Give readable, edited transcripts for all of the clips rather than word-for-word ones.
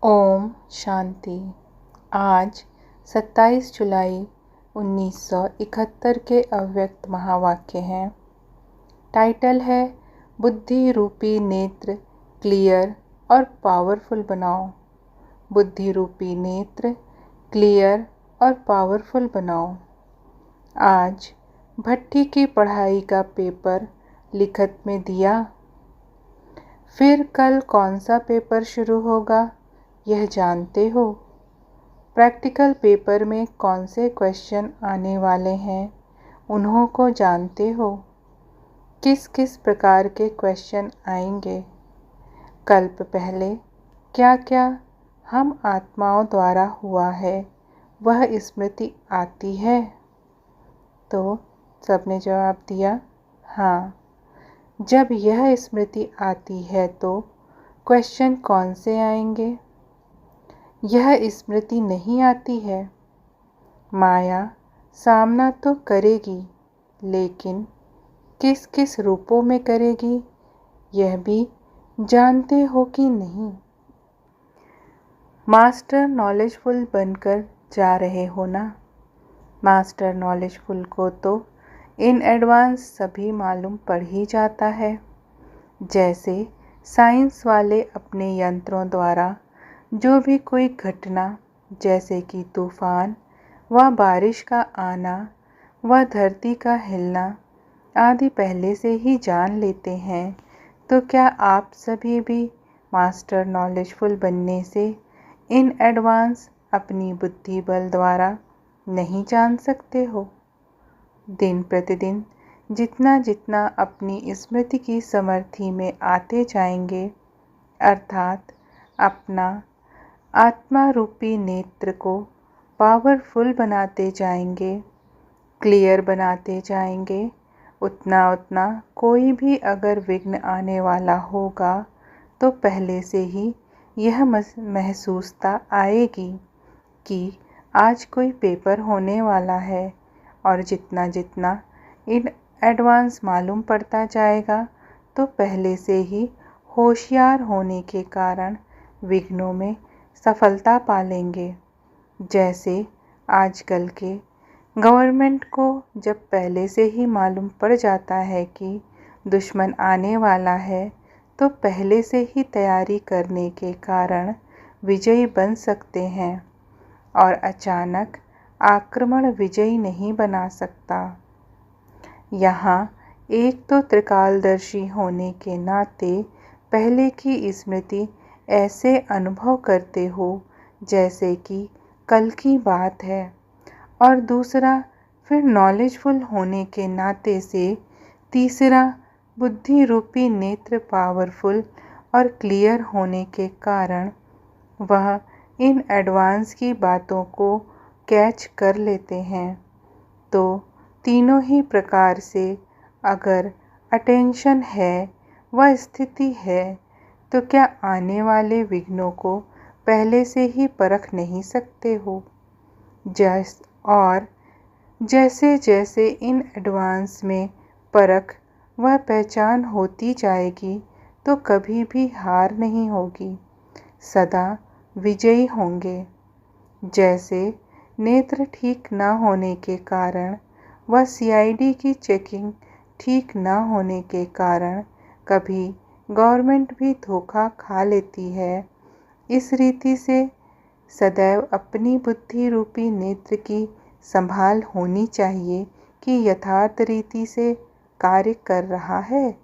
ओम शांति। आज 27 जुलाई 1971 के अव्यक्त महावाक्य हैं। टाइटल है बुद्धि रूपी नेत्र क्लियर और पावरफुल बनाओ। बुद्धि रूपी नेत्र क्लियर और पावरफुल बनाओ। आज भट्टी की पढ़ाई का पेपर लिखत में दिया। फिर कल कौन सा पेपर शुरू होगा यह जानते हो? प्रैक्टिकल पेपर में कौन से क्वेश्चन आने वाले हैं उन्हों को जानते हो? किस किस प्रकार के क्वेश्चन आएंगे? कल्प पहले क्या क्या हम आत्माओं द्वारा हुआ है वह स्मृति आती है? तो सबने जवाब दिया हाँ। जब यह स्मृति आती है तो क्वेश्चन कौन से आएंगे? यह स्मृति नहीं आती है। माया सामना तो करेगी, लेकिन किस किस रूपों में करेगी यह भी जानते हो कि नहीं? मास्टर नॉलेजफुल बनकर जा रहे हो ना? मास्टर नॉलेजफुल को तो इन एडवांस सभी मालूम पड़ ही जाता है। जैसे साइंस वाले अपने यंत्रों द्वारा जो भी कोई घटना जैसे कि तूफान व बारिश का आना व धरती का हिलना आदि पहले से ही जान लेते हैं, तो क्या आप सभी भी मास्टर नॉलेजफुल बनने से इन एडवांस अपनी बुद्धि बल द्वारा नहीं जान सकते हो? दिन प्रतिदिन जितना जितना अपनी स्मृति की समर्थी में आते जाएंगे, अर्थात अपना आत्मा रूपी नेत्र को पावरफुल बनाते जाएंगे, क्लियर बनाते जाएंगे, उतना उतना कोई भी अगर विघ्न आने वाला होगा तो पहले से ही यह महसूसता आएगी कि आज कोई पेपर होने वाला है। और जितना जितना इन एडवांस मालूम पड़ता जाएगा तो पहले से ही होशियार होने के कारण विघ्नों में सफलता पा लेंगे। जैसे आजकल के गवर्नमेंट को जब पहले से ही मालूम पड़ जाता है कि दुश्मन आने वाला है तो पहले से ही तैयारी करने के कारण विजयी बन सकते हैं, और अचानक आक्रमण विजयी नहीं बना सकता। यहाँ एक तो त्रिकालदर्शी होने के नाते पहले की स्मृति ऐसे अनुभव करते हो जैसे कि कल की बात है, और दूसरा फिर नॉलेजफुल होने के नाते से तीसरा बुद्धि रूपी नेत्र पावरफुल और क्लियर होने के कारण वह इन एडवांस की बातों को कैच कर लेते हैं। तो तीनों ही प्रकार से अगर अटेंशन है व स्थिति है तो क्या आने वाले विघ्नों को पहले से ही परख नहीं सकते हो? जैसे जैसे इन एडवांस में परख व पहचान होती जाएगी तो कभी भी हार नहीं होगी, सदा विजयी होंगे। जैसे नेत्र ठीक न होने के कारण व सीआईडी की चेकिंग ठीक न होने के कारण कभी गवर्नमेंट भी धोखा खा लेती है, इस रीति से सदैव अपनी बुद्धि रूपी नेत्र की संभाल होनी चाहिए कि यथार्थ रीति से कार्य कर रहा है।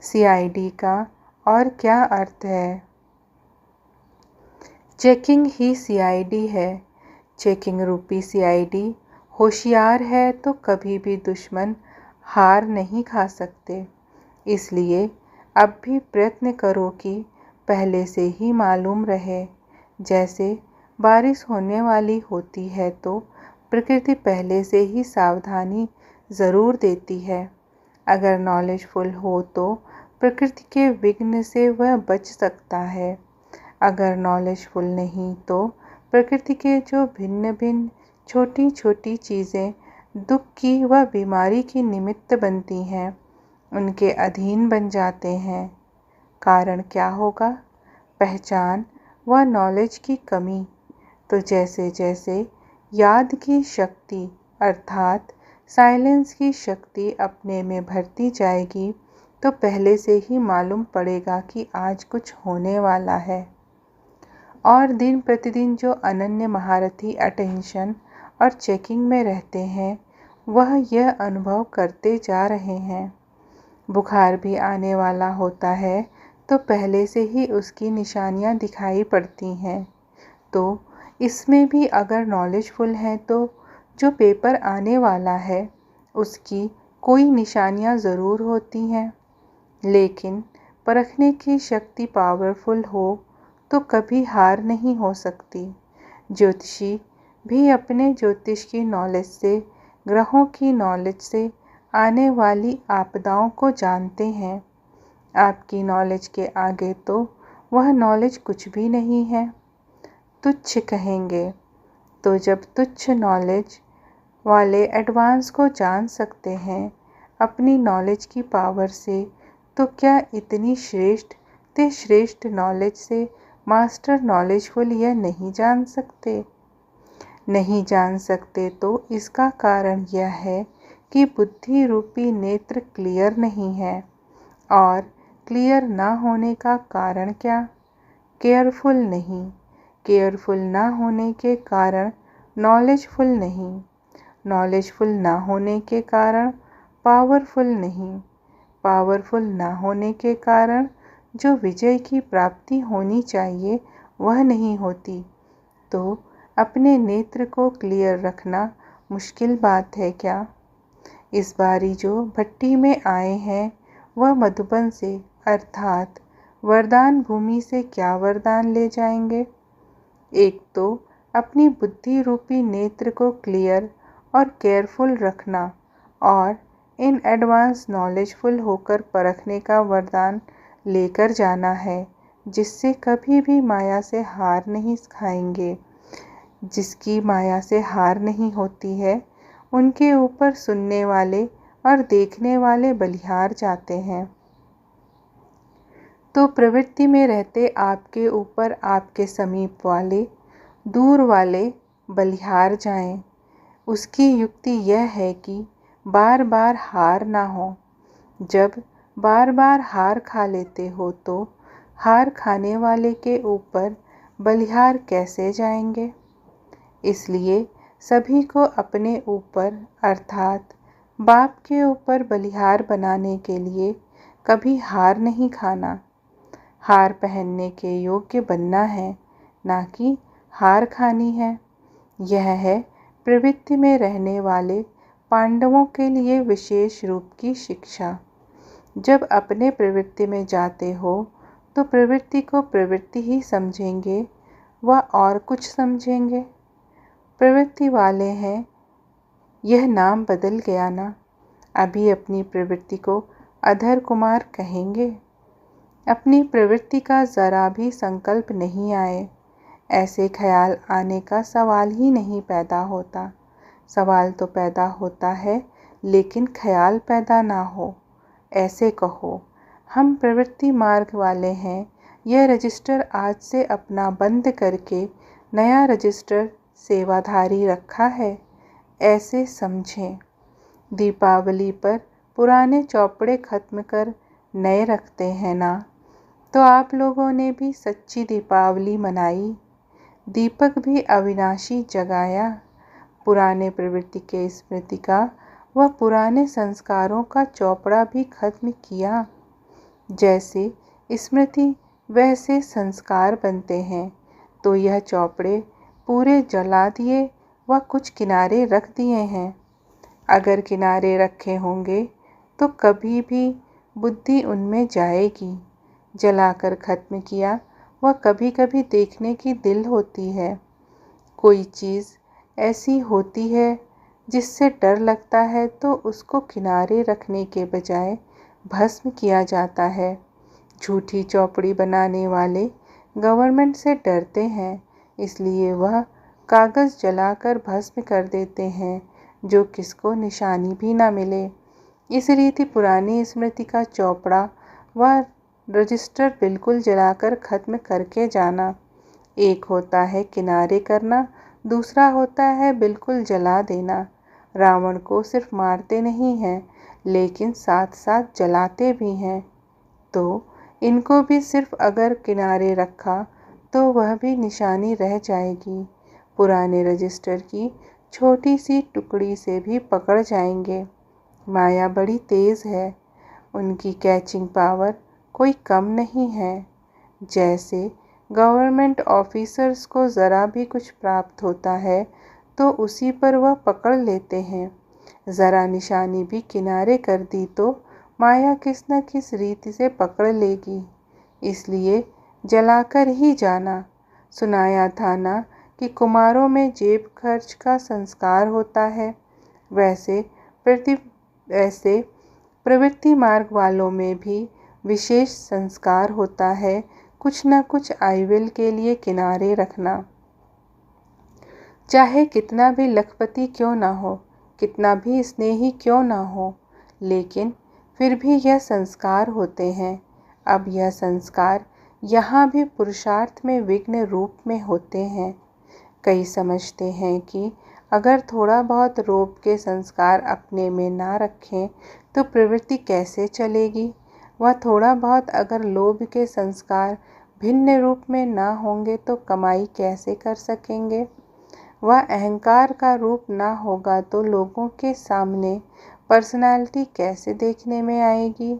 सीआईडी का और क्या अर्थ है? चेकिंग ही सीआईडी है। चेकिंग रूपी सीआईडी होशियार है तो कभी भी दुश्मन हार नहीं खा सकते। इसलिए अब भी प्रयत्न करो कि पहले से ही मालूम रहे। जैसे बारिश होने वाली होती है तो प्रकृति पहले से ही सावधानी ज़रूर देती है। अगर नॉलेजफुल हो तो प्रकृति के विघ्न से वह बच सकता है। अगर नॉलेजफुल नहीं तो प्रकृति के जो भिन्न भिन्न छोटी छोटी चीज़ें दुख की व बीमारी की निमित्त बनती हैं उनके अधीन बन जाते हैं। कारण क्या होगा? पहचान व नॉलेज की कमी। तो जैसे जैसे याद की शक्ति अर्थात साइलेंस की शक्ति अपने में भरती जाएगी तो पहले से ही मालूम पड़ेगा कि आज कुछ होने वाला है। और दिन प्रतिदिन जो अनन्य महारथी अटेंशन और चेकिंग में रहते हैं वह यह अनुभव करते जा रहे हैं। बुखार भी आने वाला होता है तो पहले से ही उसकी निशानियां दिखाई पड़ती हैं। तो इसमें भी अगर नॉलेजफुल हैं तो जो पेपर आने वाला है उसकी कोई निशानियां ज़रूर होती हैं। लेकिन परखने की शक्ति पावरफुल हो तो कभी हार नहीं हो सकती। ज्योतिषी भी अपने ज्योतिष की नॉलेज से, ग्रहों की नॉलेज से आने वाली आपदाओं को जानते हैं। आपकी नॉलेज के आगे तो वह नॉलेज कुछ भी नहीं है, तुच्छ कहेंगे। तो जब तुच्छ नॉलेज वाले एडवांस को जान सकते हैं अपनी नॉलेज की पावर से, तो क्या इतनी श्रेष्ठ ते श्रेष्ठ नॉलेज से मास्टर नॉलेजफुल यह नहीं जान सकते? नहीं जान सकते तो इसका कारण यह है कि बुद्धि रूपी नेत्र क्लियर नहीं है। और क्लियर ना होने का कारण क्या? केयरफुल नहीं। केयरफुल ना होने के कारण नॉलेजफुल नहीं। नॉलेजफुल ना होने के कारण पावरफुल नहीं। पावरफुल ना होने के कारण जो विजय की प्राप्ति होनी चाहिए वह नहीं होती। तो अपने नेत्र को क्लियर रखना मुश्किल बात है क्या? इस बारी जो भट्टी में आए हैं वह मधुबन से अर्थात वरदान भूमि से क्या वरदान ले जाएंगे? एक तो अपनी बुद्धि रूपी नेत्र को क्लियर और केयरफुल रखना और इन एडवांस नॉलेजफुल होकर परखने का वरदान लेकर जाना है, जिससे कभी भी माया से हार नहीं खाएंगे। जिसकी माया से हार नहीं होती है उनके ऊपर सुनने वाले और देखने वाले बलिहार जाते हैं। तो प्रवृत्ति में रहते आपके ऊपर आपके समीप वाले, दूर वाले बलिहार जाएं। उसकी युक्ति यह है कि बार बार हार ना हो। जब बार बार हार खा लेते हो तो हार खाने वाले के ऊपर बलिहार कैसे जाएंगे? इसलिए सभी को अपने ऊपर अर्थात बाप के ऊपर बलिहार बनाने के लिए कभी हार नहीं खाना। हार पहनने के योग्य बनना है, ना कि हार खानी है। यह है प्रवृत्ति में रहने वाले पांडवों के लिए विशेष रूप की शिक्षा। जब अपने प्रवृत्ति में जाते हो तो प्रवृत्ति को प्रवृत्ति ही समझेंगे व और कुछ समझेंगे। प्रवृत्ति वाले हैं, यह नाम बदल गया ना। अभी अपनी प्रवृत्ति को अधर कुमार कहेंगे। अपनी प्रवृत्ति का ज़रा भी संकल्प नहीं आए, ऐसे ख्याल आने का सवाल ही नहीं पैदा होता। सवाल तो पैदा होता है लेकिन ख्याल पैदा ना हो। ऐसे कहो, हम प्रवृत्ति मार्ग वाले हैं, यह रजिस्टर आज से अपना बंद करके नया रजिस्टर सेवाधारी रखा है, ऐसे समझें। दीपावली पर पुराने चौपड़े खत्म कर नए रखते हैं ना। तो आप लोगों ने भी सच्ची दीपावली मनाई, दीपक भी अविनाशी जगाया, पुराने प्रवृत्ति के स्मृति का व पुराने संस्कारों का चौपड़ा भी खत्म किया। जैसे स्मृति वैसे संस्कार बनते हैं, तो यह चौपड़े पूरे जला दिए व कुछ किनारे रख दिए हैं। अगर किनारे रखे होंगे तो कभी भी बुद्धि उनमें जाएगी। जलाकर खत्म किया वह कभी कभी देखने की दिल होती है। कोई चीज़ ऐसी होती है जिससे डर लगता है तो उसको किनारे रखने के बजाय भस्म किया जाता है। झूठी चौपड़ी बनाने वाले गवर्नमेंट से डरते हैं, इसलिए वह कागज़ जलाकर भस्म कर देते हैं जो किसको निशानी भी ना मिले। इस रीति पुरानी स्मृति का चौपड़ा व रजिस्टर बिल्कुल जलाकर ख़त्म करके जाना। एक होता है किनारे करना, दूसरा होता है बिल्कुल जला देना। रावण को सिर्फ मारते नहीं हैं, लेकिन साथ साथ जलाते भी हैं। तो इनको भी सिर्फ अगर किनारे रखा तो वह भी निशानी रह जाएगी। पुराने रजिस्टर की छोटी सी टुकड़ी से भी पकड़ जाएंगे। माया बड़ी तेज़ है, उनकी कैचिंग पावर कोई कम नहीं है। जैसे गवर्नमेंट ऑफिसर्स को ज़रा भी कुछ प्राप्त होता है तो उसी पर वह पकड़ लेते हैं। ज़रा निशानी भी किनारे कर दी तो माया किस न किस रीति से पकड़ लेगी। इसलिए जलाकर ही जाना। सुनाया था ना कि कुमारों में जेब खर्च का संस्कार होता है, वैसे प्रवृत्ति मार्ग वालों में भी विशेष संस्कार होता है, कुछ न कुछ आयविल के लिए किनारे रखना। चाहे कितना भी लखपति क्यों ना हो, कितना भी स्नेही क्यों ना हो, लेकिन फिर भी यह संस्कार होते हैं। अब यह संस्कार यहाँ भी पुरुषार्थ में विघ्न रूप में होते हैं। कई समझते हैं कि अगर थोड़ा बहुत रोब के संस्कार अपने में ना रखें तो प्रवृत्ति कैसे चलेगी। वह थोड़ा बहुत अगर लोभ के संस्कार भिन्न रूप में ना होंगे तो कमाई कैसे कर सकेंगे। वह अहंकार का रूप ना होगा तो लोगों के सामने पर्सनालिटी कैसे देखने में आएगी।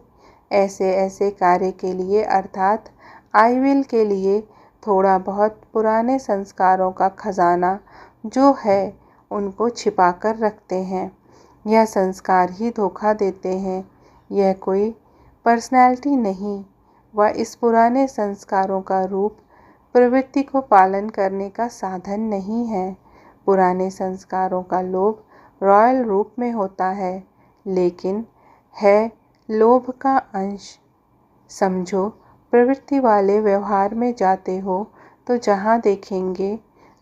ऐसे ऐसे कार्य के लिए अर्थात आईविल के लिए थोड़ा बहुत पुराने संस्कारों का खजाना जो है उनको छिपा कर रखते हैं। यह संस्कार ही धोखा देते हैं। यह कोई पर्सनालिटी नहीं, वह इस पुराने संस्कारों का रूप प्रवृत्ति को पालन करने का साधन नहीं है। पुराने संस्कारों का लोभ रॉयल रूप में होता है, लेकिन है लोभ का अंश। समझो, प्रवृत्ति वाले व्यवहार में जाते हो तो जहाँ देखेंगे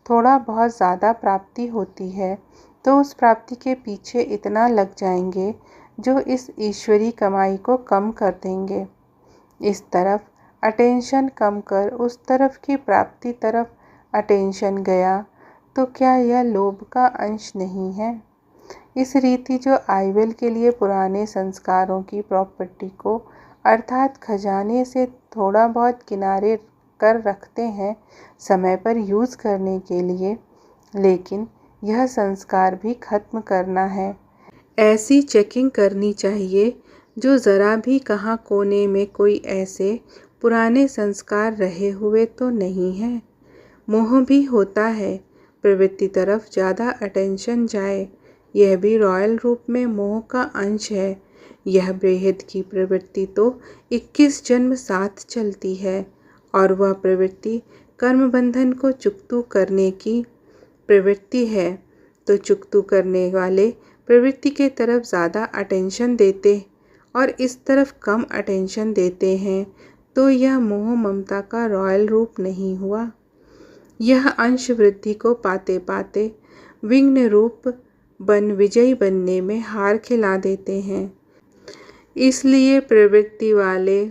थोड़ा बहुत ज़्यादा प्राप्ति होती है तो उस प्राप्ति के पीछे इतना लग जाएंगे जो इस ईश्वरी कमाई को कम कर देंगे। इस तरफ अटेंशन कम कर उस तरफ की प्राप्ति तरफ अटेंशन गया तो क्या यह लोभ का अंश नहीं है। इस रीति जो आईविल के लिए पुराने संस्कारों की प्रॉपर्टी को अर्थात खजाने से थोड़ा बहुत किनारे कर रखते हैं समय पर यूज़ करने के लिए, लेकिन यह संस्कार भी खत्म करना है। ऐसी चेकिंग करनी चाहिए जो ज़रा भी कहाँ कोने में कोई ऐसे पुराने संस्कार रहे हुए तो नहीं है। मोह भी होता है, प्रवृत्ति तरफ ज़्यादा अटेंशन जाए, यह भी रॉयल रूप में मोह का अंश है। यह बेहद की प्रवृत्ति तो 21 जन्म साथ चलती है और वह प्रवृत्ति कर्म बंधन को चुकतू करने की प्रवृत्ति है, तो चुकतू करने वाले प्रवृत्ति के तरफ ज़्यादा अटेंशन देते और इस तरफ कम अटेंशन देते हैं तो यह मोह ममता का रॉयल रूप नहीं हुआ। यह अंश वृद्धि को पाते पाते विघ्न रूप बन विजयी बनने में हार खिला देते हैं। इसलिए प्रवृत्ति वाले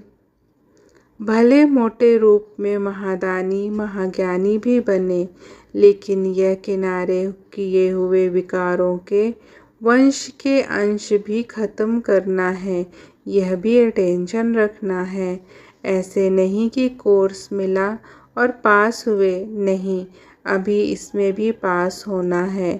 भले मोटे रूप में महादानी महाज्ञानी भी बने, लेकिन यह किनारे किए हुए विकारों के वंश के अंश भी खत्म करना है, यह भी अटेंशन रखना है। ऐसे नहीं कि कोर्स मिला और पास हुए, नहीं, अभी इसमें भी पास होना है।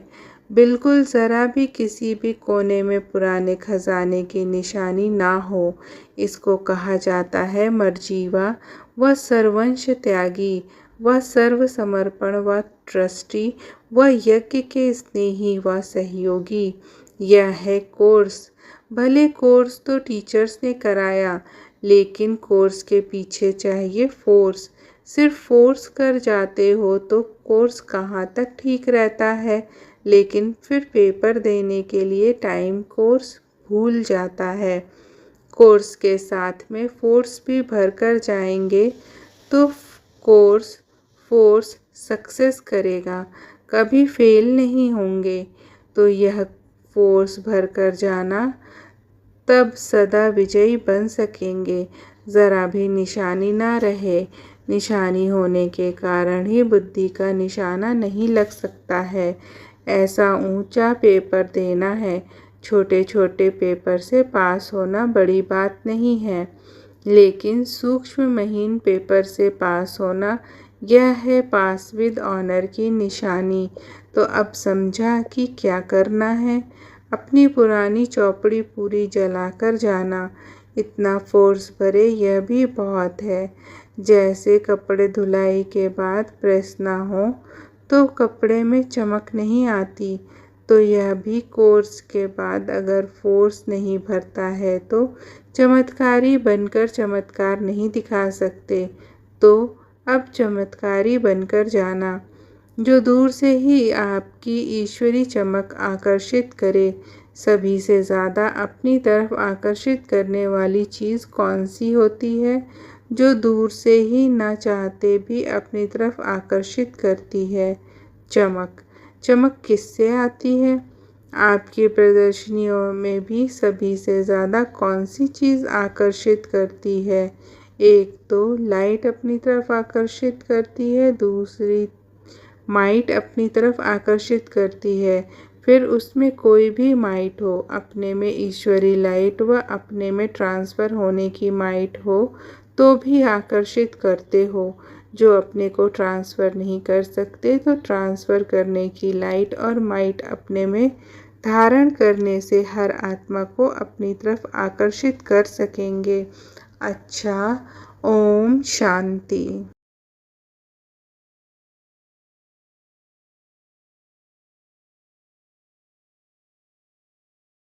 बिल्कुल ज़रा भी किसी भी कोने में पुराने खजाने की निशानी ना हो। इसको कहा जाता है मर्जीवा व सर्वंश त्यागी व सर्व समर्पण व ट्रस्टी व यज्ञ के स्नेही व सहयोगी। यह है कोर्स। भले कोर्स तो टीचर्स ने कराया, लेकिन कोर्स के पीछे चाहिए फोर्स। सिर्फ फोर्स कर जाते हो तो कोर्स कहाँ तक ठीक रहता है, लेकिन फिर पेपर देने के लिए टाइम कोर्स भूल जाता है। कोर्स के साथ में फोर्स भी भर कर जाएंगे तो कोर्स फोर्स सक्सेस करेगा, कभी फेल नहीं होंगे। तो यह फोर्स भर कर जाना, तब सदा विजयी बन सकेंगे। ज़रा भी निशानी ना रहे, निशानी होने के कारण ही बुद्धि का निशाना नहीं लग सकता है। ऐसा ऊंचा पेपर देना है। छोटे छोटे पेपर से पास होना बड़ी बात नहीं है, लेकिन सूक्ष्म महीन पेपर से पास होना, यह है पास विद ऑनर की निशानी। तो अब समझा कि क्या करना है। अपनी पुरानी चौपड़ी पूरी जलाकर जाना। इतना फोर्स भरे यह भी बहुत है। जैसे कपड़े धुलाई के बाद प्रेस ना हो तो कपड़े में चमक नहीं आती, तो यह भी कोर्स के बाद अगर फोर्स नहीं भरता है तो चमत्कारी बनकर चमत्कार नहीं दिखा सकते। तो अब चमत्कारी बनकर जाना, जो दूर से ही आपकी ईश्वरी चमक आकर्षित करे। सभी से ज़्यादा अपनी तरफ आकर्षित करने वाली चीज़ कौन सी होती है? जो दूर से ही ना चाहते भी अपनी तरफ आकर्षित करती है। चमक। चमक किससे आती है? आपकी प्रदर्शनियों में भी सभी से ज़्यादा कौन सी चीज़ आकर्षित करती है? एक तो लाइट अपनी तरफ आकर्षित करती है, दूसरी माइट अपनी तरफ आकर्षित करती है। फिर उसमें कोई भी माइट हो, अपने में ईश्वरी लाइट व अपने में ट्रांसफ़र होने की माइट हो तो भी आकर्षित करते हो। जो अपने को ट्रांसफ़र नहीं कर सकते तो ट्रांसफ़र करने की लाइट और माइट अपने में धारण करने से हर आत्मा को अपनी तरफ आकर्षित कर सकेंगे। अच्छा, ओम शांति।